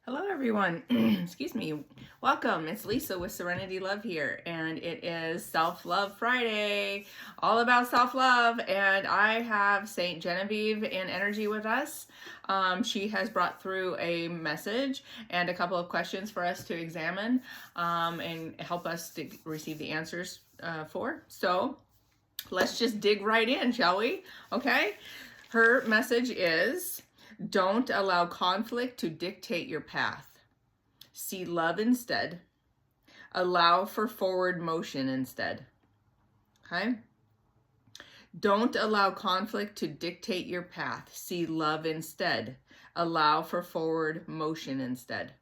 Hello, everyone. Excuse me. Welcome. It's Lisa with Serenity Love here, and it is Self-Love Friday, all about self-love. And I have Saint Genevieve in energy with us. She has brought through a message and a couple of questions for us to examine and help us to receive the answers for. So let's just dig right in, shall we? Okay. Her message is: don't allow conflict to dictate your path. See love instead. Allow for forward motion instead. Okay? Don't allow conflict to dictate your path. See love instead. Allow for forward motion instead.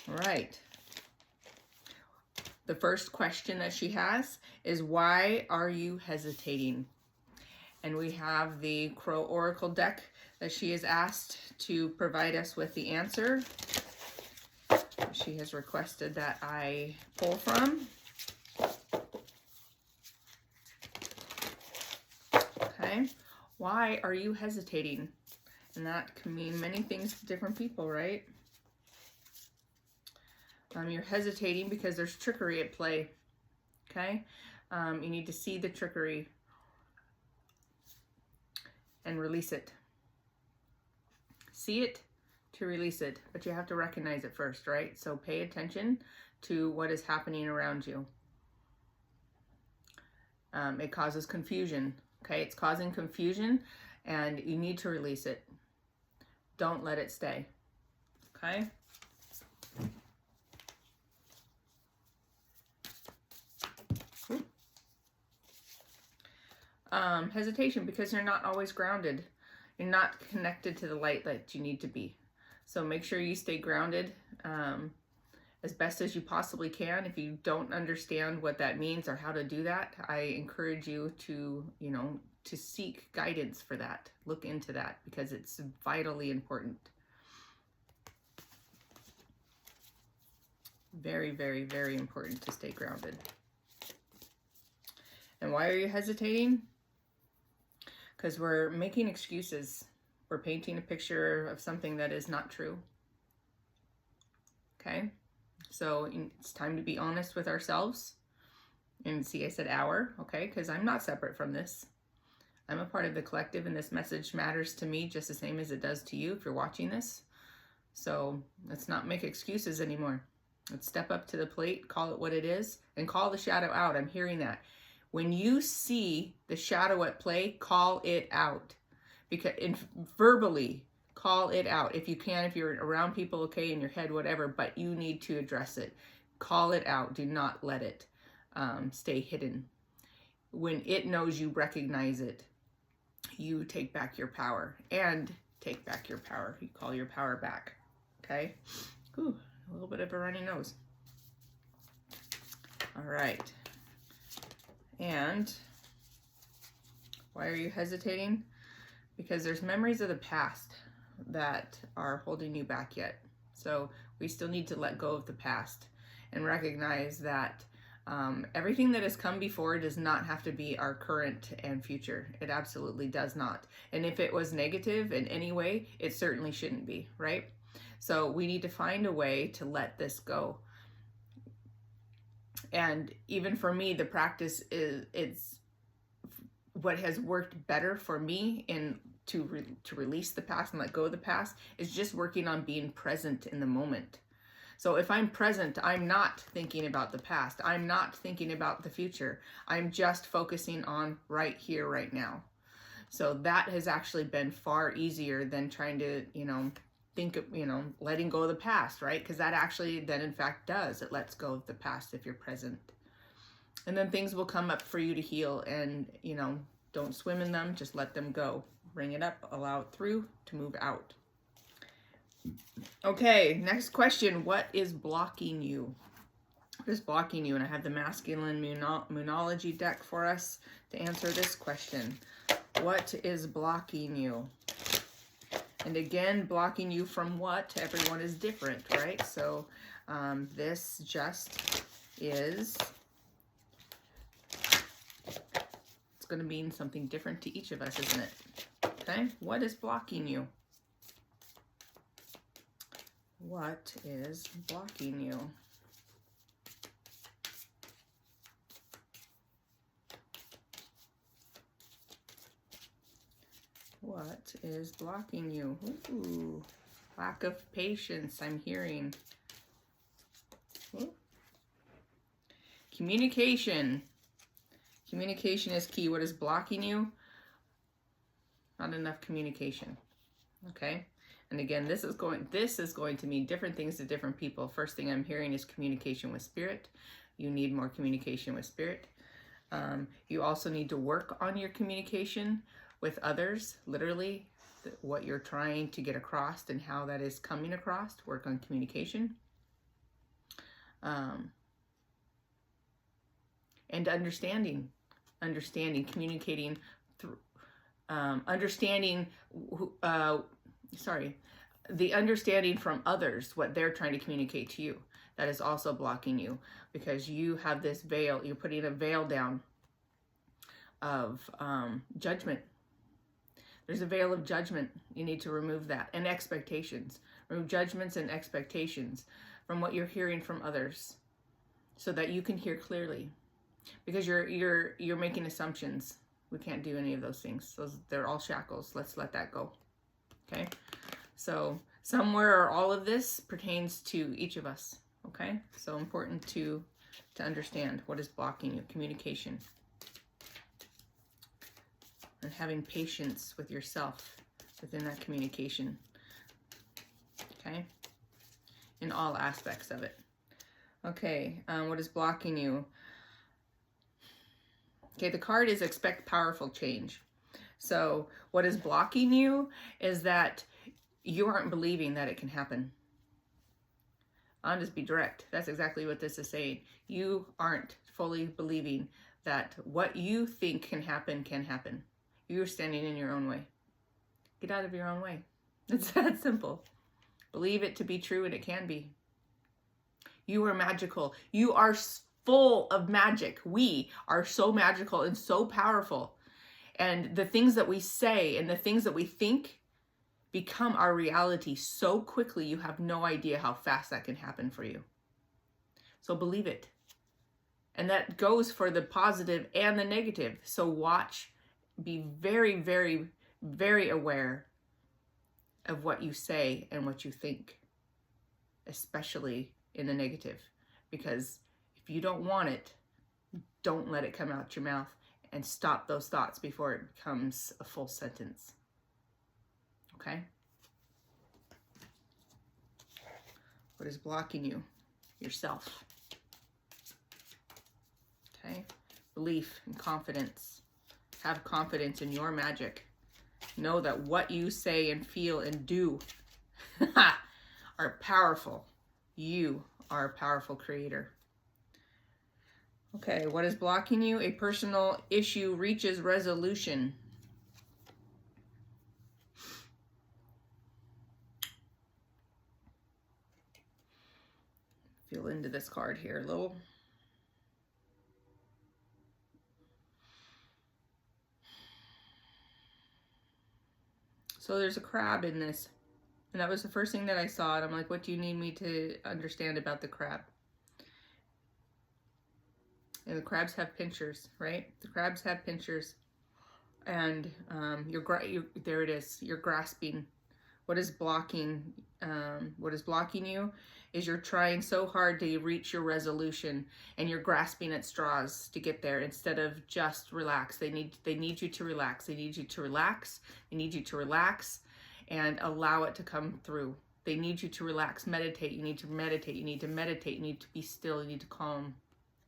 All right. The first question that she has is, why are you hesitating? And we have the Crow Oracle deck that she is asked to provide us with the answer. She has requested that I pull from. Okay, why are you hesitating? And that can mean many things to different people, right? You're hesitating because there's trickery at play. Okay, you need to see the trickery and release it. See it to release it, but you have to recognize it first, right? So pay attention to what is happening around you. It causes confusion, okay? It's causing confusion, and you need to release it. Don't let it stay, okay? Hesitation because you're not always grounded. You're not connected to the light that you need to be. So make sure you stay grounded as best as you possibly can. If you don't understand what that means or how to do that, I encourage you to, to seek guidance for that. Look into that because it's vitally important. Very, very, very important to stay grounded. And why are you hesitating? Because we're making excuses. We're painting a picture of something that is not true. Okay? So it's time to be honest with ourselves. And see, I said our, okay? Because I'm not separate from this. I'm a part of the collective, and this message matters to me just the same as it does to you if you're watching this. So let's not make excuses anymore. Let's step up to the plate, call it what it is, and call the shadow out. I'm hearing that. When you see the shadow at play, call it out. Because verbally, call it out. If you can, if you're around people, okay, in your head, whatever, but you need to address it. Call it out. Do not let it stay hidden. When it knows you recognize it, you take back your power and take back your power. You call your power back, okay? Ooh, a little bit of a runny nose. All right. And why are you hesitating? Because there's memories of the past that are holding you back yet. So we still need to let go of the past and recognize that everything that has come before does not have to be our current and future. It absolutely does not. And if it was negative in any way, it certainly shouldn't be, right? So we need to find a way to let this go. And even for me, the practice it's what has worked better for me to release the past and let go of the past is just working on being present in the moment. So if I'm present, I'm not thinking about the past. I'm not thinking about the future. I'm just focusing on right here, right now. So that has actually been far easier than trying to, think of, letting go of the past, right? Because that actually then in fact does. It lets go of the past if you're present. And then things will come up for you to heal, and, don't swim in them, just let them go. Bring it up, allow it through to move out. Okay, next question. What is blocking you? What is blocking you? And I have the masculine moonology deck for us to answer this question. What is blocking you? And again, blocking you from what? Everyone is different, right? So this just is, it's going to mean something different to each of us, isn't it? Okay, what is blocking you? What is blocking you? What is blocking you? Ooh, lack of patience, I'm hearing. Ooh. Communication. Communication is key. What is blocking you? Not enough communication. Okay? And again, this is going to mean different things to different people. First thing I'm hearing is communication with spirit. You need more communication with spirit. You also need to work on your communication with others, literally, what you're trying to get across and how that is coming across. Work on communication. And understanding, communicating through, the understanding from others, what they're trying to communicate to you. That is also blocking you because you have this veil, you're putting a veil down of judgment. There's a veil of judgment. You need to remove that. And expectations. Remove judgments and expectations from what you're hearing from others so that you can hear clearly. Because you're making assumptions. We can't do any of those things. They're all shackles. Let's let that go. Okay? So somewhere or all of this pertains to each of us. Okay? So important to understand what is blocking you. Communication. And having patience with yourself within that communication. Okay? In all aspects of it. Okay, what is blocking you? Okay, the card is expect powerful change. So what is blocking you is that you aren't believing that it can happen. I'll just be direct. That's exactly what this is saying. You aren't fully believing that what you think can happen can happen. You're standing in your own way. Get out of your own way. It's that simple. Believe it to be true, and it can be. You are magical. You are full of magic. We are so magical and so powerful. And the things that we say and the things that we think become our reality so quickly, you have no idea how fast that can happen for you. So believe it. And that goes for the positive and the negative. So watch, be very, very, very aware of what you say and what you think, especially in the negative. Because if you don't want it, don't let it come out your mouth, and stop those thoughts before it becomes a full sentence. Okay? What is blocking you? Yourself. Okay? Belief and confidence. Have confidence in your magic. Know that what you say and feel and do are powerful. You are a powerful creator. Okay, what is blocking you? A personal issue reaches resolution. Feel into this card here a little. So there's a crab in this. And that was the first thing that I saw. And I'm like, what do you need me to understand about the crab? And the crabs have pincers, right? The crabs have pincers. And there it is. You're grasping. What is blocking you is you're trying so hard to reach your resolution, and you're grasping at straws to get there instead of just relax. They need you to relax. They need you to relax. They need you to relax and allow it to come through. They need you to relax. Meditate. You need to meditate. You need to meditate. You need to be still. You need to calm.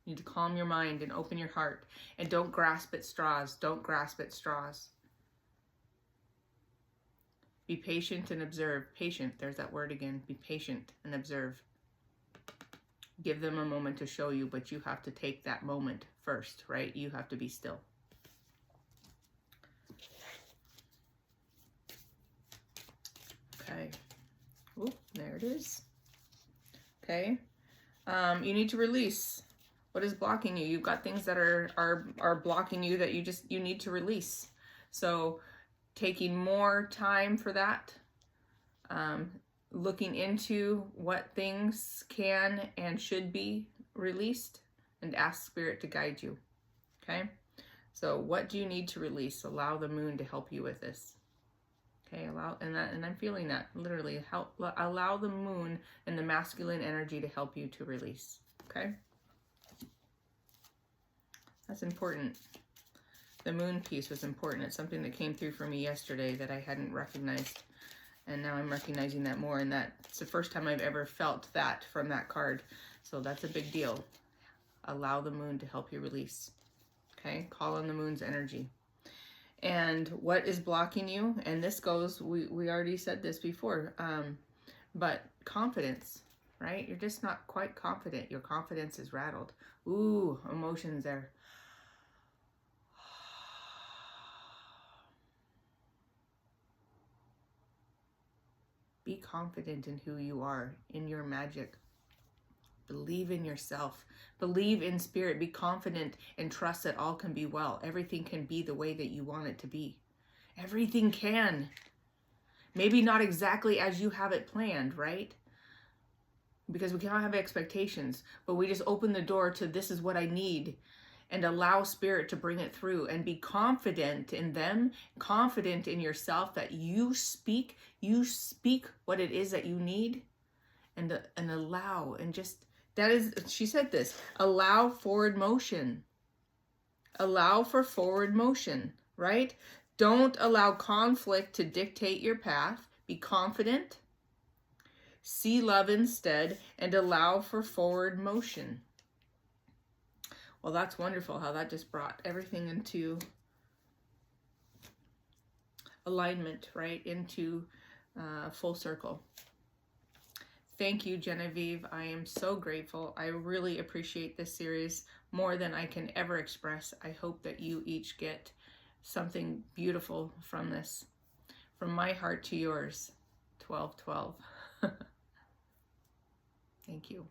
You need to calm your mind and open your heart. And don't grasp at straws. Don't grasp at straws. Be patient and observe. Patient, there's that word again. Be patient and observe. Give them a moment to show you, but you have to take that moment first, right? You have to be still. Okay. Oop, there it is. Okay. You need to release. What is blocking you? You've got things that are blocking you that you need to release. So taking more time for that, looking into what things can and should be released, and ask Spirit to guide you. Okay? So what do you need to release? Allow the moon to help you with this. Okay, and I'm feeling that literally. Allow the moon and the masculine energy to help you to release. Okay? That's important. The moon piece was important. It's something that came through for me yesterday that I hadn't recognized. And now I'm recognizing that more, and that's the first time I've ever felt that from that card. So that's a big deal. Allow the moon to help you release. Okay? Call on the moon's energy. And what is blocking you? And this goes, we already said this before, but confidence, right? You're just not quite confident. Your confidence is rattled. Ooh, emotions there. Be confident in who you are, in your magic. Believe in yourself. Believe in Spirit. Be confident and trust that all can be well. Everything can be the way that you want it to be. Everything can. Maybe not exactly as you have it planned, right? Because we cannot have expectations, but we just open the door to this is what I need, and allow Spirit to bring it through, and be confident in them, confident in yourself that you speak what it is that you need, and allow, and just, that is, she said this, allow forward motion. Allow for forward motion, right? Don't allow conflict to dictate your path. Be confident. See love instead, and allow for forward motion. Well, that's wonderful how that just brought everything into alignment, right? Into full circle. Thank you, Genevieve. I am so grateful. I really appreciate this series more than I can ever express. I hope that you each get something beautiful from this. From my heart to yours, 12/12. Thank you.